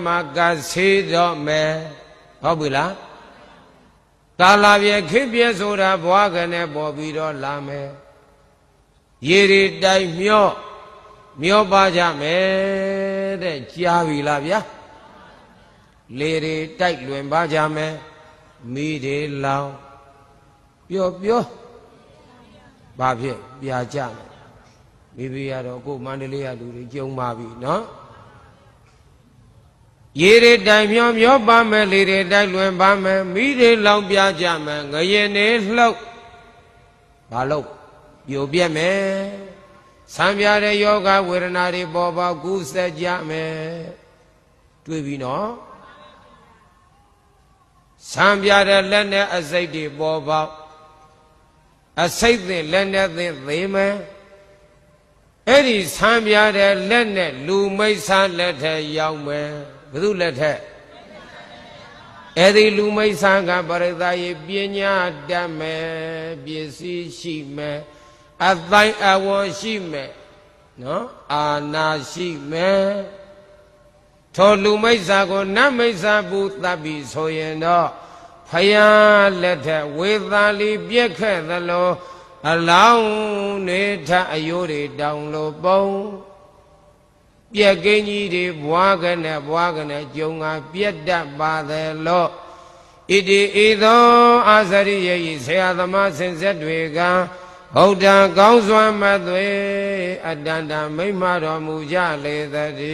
မှာကဆေးတော့မယ်ဟုတ်ပြီလားကာလပြည့်ခေပြည့်ဆိုတာဘွားကနေပေါ်ပြီးတော့လာမယ်ရေတွေတိုင်မျောပါကြမယ်တဲ့ကြားပြီလားဗျာလေတွေတိုက်လွင်ပါကြမယ်မိတွေလောင်ပြောဘာဖြစ်ပြာကြမယ်မိဘရတော့ကိုမန္တလေးကလူတွေကြုံပါပြီနော်ရေတွေတိုင်မျောပါမယ်လေတွေတိုက်လွင်ပါမယ်မိတွေလောင်ပြကြမယ်ငရင်တွေလှုပ်ဘာလို့ပြိုပြက်မယ်ဆံပြတဲ့ယောဂဝေဒနာတွေပေါ်ပေါက်ကူးဆက်ကြမယ်တွေ့ပြီနော်ဆံပြတဲ့လက်နဲ့အစိတ်တွေပေါ်ပေါက်အစိတ်သင်လက်နဲ့သင်သေးမယ်အဲ့ဒီဆံပြတဲ့လက်နဲ့လူမိတ်ဆာလက်ထက်ရောက်မယ်ဘယ်သူလက်ထက်အဲ့ဒီလူမိတ်ဆာကပရိသတ်ရေပညာတတ်မယ်ပစ္စည်းရှိမယ်အသိုင်းအဝေါ်ရှိမယ်နော်အာနာရှိမယ်ထိုလူမိတ်ဆာကိုနတ်မိတ်ဆာဘူးသတ်ပြီးဆိုရင်တော့ဖယားလက်ထက်ဝေသာလီပြက်ခဲ့သလိုအလောင်းနေထအယိုးတွေတောင်လို့ပုံပြက်ကင်းကြီးတွေဘွားကနေကျုံကပြက်တတ်ပါသည်လို့ဣတိဤသောအာဇရိယေဤဆရာသမားဆင်ဆက်တွေကဗုဒ္ဓကောင်းစွာမသွေအတ္တမိမ့်မတော်မူကြလေသတည်း